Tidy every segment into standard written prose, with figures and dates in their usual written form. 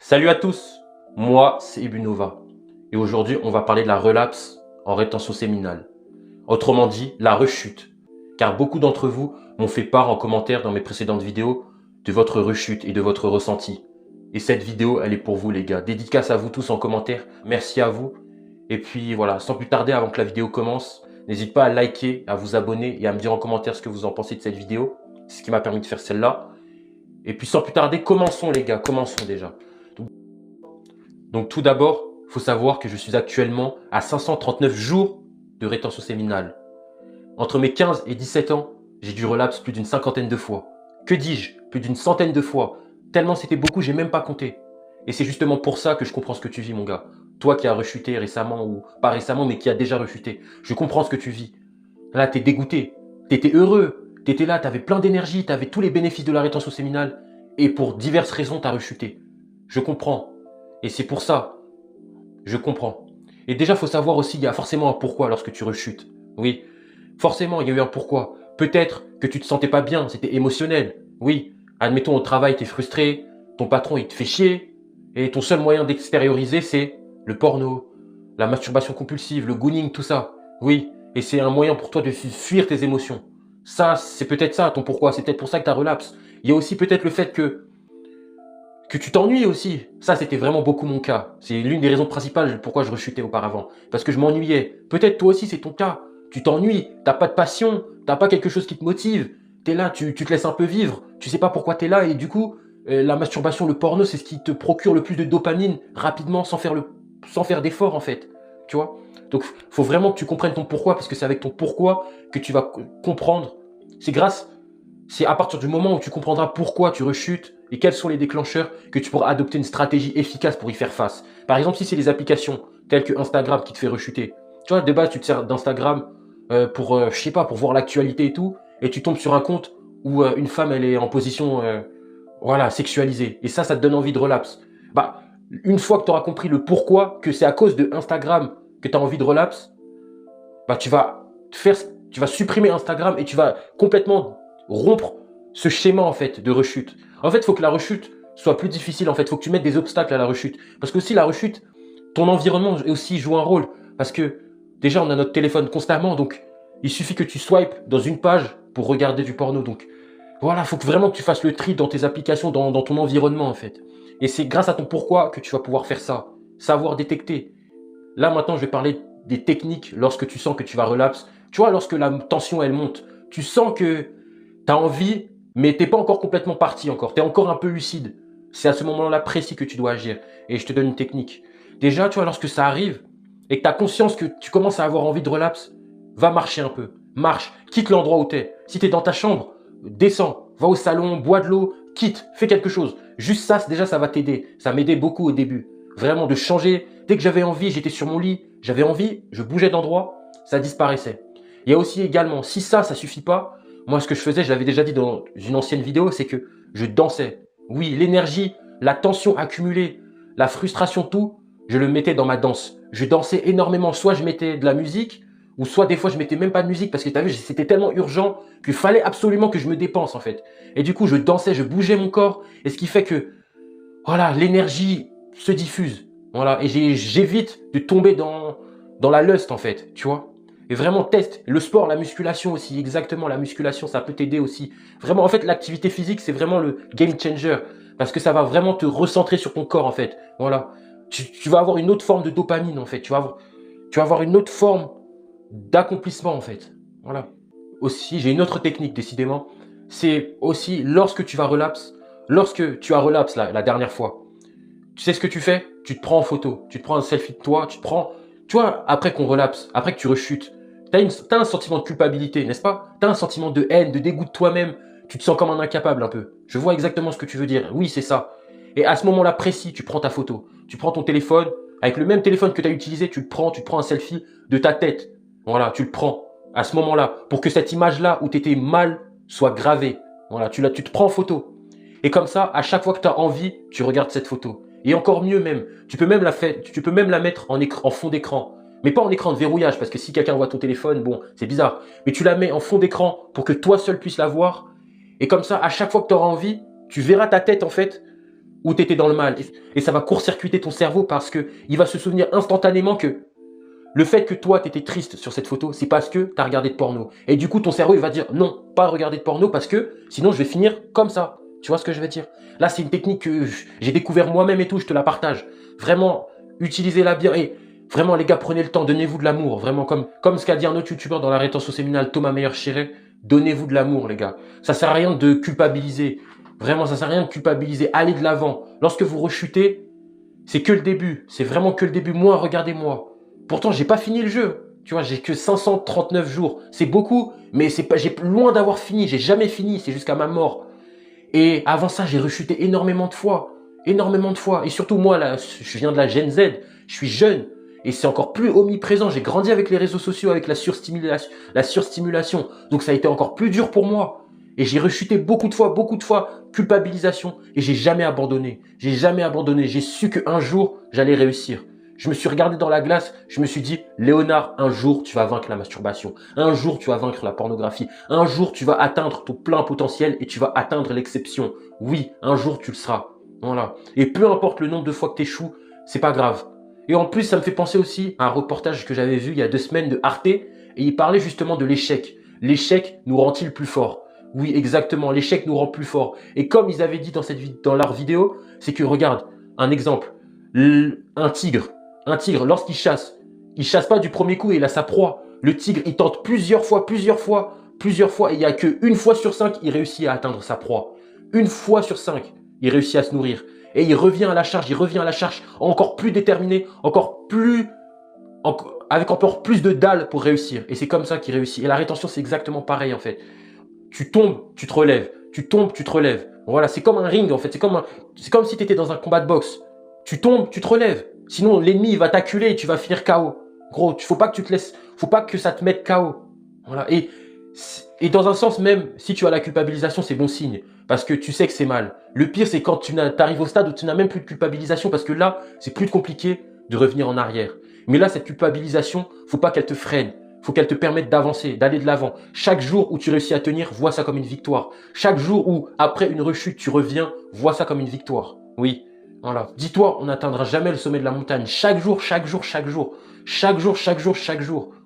Salut à tous, moi c'est Ibunova et aujourd'hui on va parler de la relapse en rétention séminale, autrement dit la rechute, car beaucoup d'entre vous m'ont fait part en commentaire dans mes précédentes vidéos de votre rechute et de votre ressenti. Et cette vidéo elle est pour vous les gars, dédicace à vous tous en commentaire, merci à vous. Et puis voilà, sans plus tarder avant que la vidéo commence, n'hésitez pas à liker, à vous abonner et à me dire en commentaire ce que vous en pensez de cette vidéo, c'est ce qui m'a permis de faire celle-là. Et puis sans plus tarder, commençons les gars, commençons déjà. Donc tout d'abord, il faut savoir que je suis actuellement à 539 jours de rétention séminale. Entre mes 15 et 17 ans, j'ai dû relapse plus d'une cinquantaine de fois. Que dis-je? Plus d'une centaine de fois. Tellement c'était beaucoup, j'ai même pas compté. Et c'est justement pour ça que je comprends ce que tu vis mon gars. Toi qui as rechuté récemment, ou pas récemment, mais qui a déjà rechuté. Je comprends ce que tu vis. Là, t'es dégoûté. T'étais heureux. T'étais là, t'avais plein d'énergie, t'avais tous les bénéfices de la rétention séminale. Et pour diverses raisons, t'as rechuté. Je comprends. Et c'est pour ça, je comprends. Et déjà, il faut savoir aussi, il y a forcément un pourquoi lorsque tu rechutes. Oui, forcément, il y a eu un pourquoi. Peut-être que tu te sentais pas bien, c'était émotionnel. Oui, admettons au travail, tu es frustré, ton patron, il te fait chier, et ton seul moyen d'extérioriser, c'est le porno, la masturbation compulsive, le gooning, tout ça. Oui, et c'est un moyen pour toi de fuir tes émotions. Ça, c'est peut-être ça, ton pourquoi. C'est peut-être pour ça que tu as relapse. Il y a aussi peut-être le fait que tu t'ennuies aussi. Ça, c'était vraiment beaucoup mon cas. C'est l'une des raisons principales pourquoi je rechutais auparavant. Parce que je m'ennuyais. Peut-être toi aussi, c'est ton cas. Tu t'ennuies, t'as pas de passion, t'as pas quelque chose qui te motive. T'es là, tu te laisses un peu vivre. Tu sais pas pourquoi t'es là et du coup, la masturbation, le porno, c'est ce qui te procure le plus de dopamine rapidement sans faire d'effort en fait. Tu vois? Donc, faut vraiment que tu comprennes ton pourquoi parce que c'est avec ton pourquoi que tu vas comprendre. C'est à partir du moment où tu comprendras pourquoi tu rechutes et quels sont les déclencheurs que tu pourras adopter une stratégie efficace pour y faire face. Par exemple, si c'est les applications telles que Instagram qui te fait rechuter. Tu vois, de base, tu te sers d'Instagram je sais pas, pour voir l'actualité et tout, et tu tombes sur un compte où une femme, elle est en position, voilà, sexualisée. Et ça te donne envie de relapse. Bah, une fois que tu auras compris le pourquoi, que c'est à cause de Instagram que tu as envie de relapse, bah, tu vas supprimer Instagram et tu vas complètement rompre ce schéma en fait de rechute. En fait, il faut que la rechute soit plus difficile. En fait, il faut que tu mettes des obstacles à la rechute. Parce que aussi la rechute, ton environnement aussi joue un rôle. Parce que déjà, on a notre téléphone constamment, donc il suffit que tu swipes dans une page pour regarder du porno. Donc voilà, il faut que vraiment que tu fasses le tri dans tes applications, dans ton environnement en fait. Et c'est grâce à ton pourquoi que tu vas pouvoir faire ça. Savoir détecter. Là maintenant, je vais parler des techniques lorsque tu sens que tu vas relapse. Tu vois, lorsque la tension elle monte, tu sens que tu as envie, mais t'es pas encore complètement parti encore. Tu es encore un peu lucide. C'est à ce moment-là précis que tu dois agir. Et je te donne une technique. Déjà, tu vois, lorsque ça arrive et que tu as conscience que tu commences à avoir envie de relapse, va marcher un peu. Marche, quitte l'endroit où tu es. Si tu es dans ta chambre, descends, va au salon, bois de l'eau, quitte, fais quelque chose. Juste ça, déjà, ça va t'aider. Ça m'aidait beaucoup au début. Vraiment de changer. Dès que j'avais envie, j'étais sur mon lit, j'avais envie, je bougeais d'endroit, ça disparaissait. Il y a aussi également, si ça suffit pas, moi ce que je faisais, je l'avais déjà dit dans une ancienne vidéo, c'est que je dansais. Oui, l'énergie, la tension accumulée, la frustration, tout, je le mettais dans ma danse. Je dansais énormément, soit je mettais de la musique, ou soit des fois je mettais même pas de musique parce que tu as vu, c'était tellement urgent qu'il fallait absolument que je me dépense en fait. Et du coup, je dansais, je bougeais mon corps, et ce qui fait que, voilà, l'énergie se diffuse. Voilà, et j'évite de tomber dans la lust en fait, tu vois. Et vraiment teste le sport, la musculation aussi, exactement, la musculation, ça peut t'aider aussi. Vraiment, en fait, l'activité physique, c'est vraiment le game changer parce que ça va vraiment te recentrer sur ton corps en fait. Voilà, tu vas avoir une autre forme de dopamine en fait. Tu vas avoir une autre forme d'accomplissement en fait. Voilà. Aussi, j'ai une autre technique décidément. C'est aussi lorsque tu vas relapse, lorsque tu as relapse la dernière fois. Tu sais ce que tu fais? Tu te prends en photo, tu te prends un selfie de toi, tu vois, après qu'on relapse, après que tu rechutes, t'as un sentiment de culpabilité, n'est-ce pas? T'as un sentiment de haine, de dégoût de toi-même, tu te sens comme un incapable un peu. Je vois exactement ce que tu veux dire, oui c'est ça. Et à ce moment-là précis, tu prends ta photo, tu prends ton téléphone, avec le même téléphone que tu as utilisé, tu te prends un selfie de ta tête. Voilà, tu le prends à ce moment-là, pour que cette image-là où tu étais mal soit gravée. Voilà, tu te prends en photo. Et comme ça, à chaque fois que tu as envie, tu regardes cette photo. Et encore mieux même, tu peux même la mettre en fond d'écran. Mais pas en écran de verrouillage, parce que si quelqu'un voit ton téléphone, bon, c'est bizarre. Mais tu la mets en fond d'écran pour que toi seul puisses la voir. Et comme ça, à chaque fois que tu auras envie, tu verras ta tête en fait où tu étais dans le mal. Et ça va court-circuiter ton cerveau parce que il va se souvenir instantanément que le fait que toi, tu étais triste sur cette photo, c'est parce que tu as regardé de porno. Et du coup, ton cerveau, il va dire non, pas regarder de porno parce que sinon, je vais finir comme ça. Tu vois ce que je veux dire? Là, c'est une technique que j'ai découvert moi-même et tout, je te la partage. Vraiment, utilisez-la bien. Et vraiment, les gars, prenez le temps, donnez-vous de l'amour. Vraiment, comme ce qu'a dit un autre youtubeur dans la rétention séminale, Thomas Meyer-Chéré, donnez-vous de l'amour, les gars. Ça sert à rien de culpabiliser. Vraiment, ça sert à rien de culpabiliser. Allez de l'avant. Lorsque vous rechutez, c'est que le début. C'est vraiment que le début. Moi, regardez-moi. Pourtant, j'ai pas fini le jeu. Tu vois, j'ai que 539 jours. C'est beaucoup, mais c'est pas, j'ai loin d'avoir fini. J'ai jamais fini. C'est jusqu'à ma mort. Et avant ça, j'ai rechuté énormément de fois. Énormément de fois. Et surtout, moi, là, je viens de la Gen Z. Je suis jeune. Et c'est encore plus omniprésent. J'ai grandi avec les réseaux sociaux, avec la surstimulation. Donc, ça a été encore plus dur pour moi. Et j'ai rechuté beaucoup de fois, culpabilisation. Et j'ai jamais abandonné. J'ai jamais abandonné. J'ai su qu'un jour, j'allais réussir. Je me suis regardé dans la glace, je me suis dit, Léonard, un jour, tu vas vaincre la masturbation. Un jour, tu vas vaincre la pornographie. Un jour, tu vas atteindre ton plein potentiel et tu vas atteindre l'exception. Oui, un jour, tu le seras. Voilà. Et peu importe le nombre de fois que tu échoues, c'est pas grave. Et en plus, ça me fait penser aussi à un reportage que j'avais vu il y a 2 semaines de Arte et il parlait justement de l'échec. L'échec nous rend-il plus fort? Oui, exactement. L'échec nous rend plus fort. Et comme ils avaient dit dans leur vidéo, c'est que, regarde, un exemple. Un tigre, lorsqu'il chasse, il chasse pas du premier coup et il a sa proie. Le tigre, il tente plusieurs fois, et il y a que 1 fois sur 5, il réussit à atteindre sa proie. 1 fois sur 5, il réussit à se nourrir. Et il revient à la charge, encore plus déterminé, avec encore plus de dalle pour réussir. Et c'est comme ça qu'il réussit. Et la rétention, c'est exactement pareil, en fait. Tu tombes, tu te relèves. Tu tombes, tu te relèves. Voilà, c'est comme un ring, en fait. C'est comme si tu étais dans un combat de boxe. Tu tombes, tu te relèves. Sinon, l'ennemi va t'acculer et tu vas finir KO. Gros, faut pas que ça te mette KO. Voilà. Et dans un sens même, si tu as la culpabilisation, c'est bon signe. Parce que tu sais que c'est mal. Le pire, c'est quand tu arrives au stade où tu n'as même plus de culpabilisation. Parce que là, c'est plus compliqué de revenir en arrière. Mais là, cette culpabilisation, faut pas qu'elle te freine. Faut qu'elle te permette d'avancer, d'aller de l'avant. Chaque jour où tu réussis à tenir, vois ça comme une victoire. Chaque jour où, après une rechute, tu reviens, vois ça comme une victoire. Oui. Voilà. Dis-toi, on n'atteindra jamais le sommet de la montagne. Chaque jour,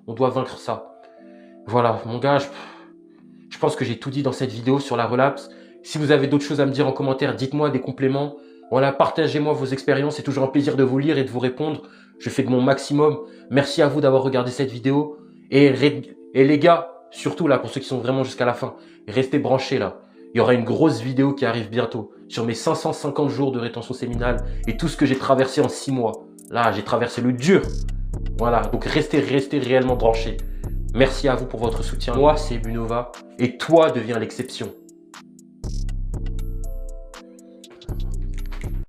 on doit vaincre ça. Voilà, mon gars, je pense que j'ai tout dit dans cette vidéo sur la relapse. Si vous avez d'autres choses à me dire en commentaire, dites-moi des compléments. Voilà, partagez-moi vos expériences. C'est toujours un plaisir de vous lire et de vous répondre. Je fais de mon maximum. Merci à vous d'avoir regardé cette vidéo. Et les gars, surtout là, pour ceux qui sont vraiment jusqu'à la fin, restez branchés là. Il y aura une grosse vidéo qui arrive bientôt sur mes 550 jours de rétention séminale et tout ce que j'ai traversé en 6 mois. Là, j'ai traversé le dur. Voilà, donc restez réellement branchés. Merci à vous pour votre soutien. Moi, c'est Bunova et toi deviens l'exception.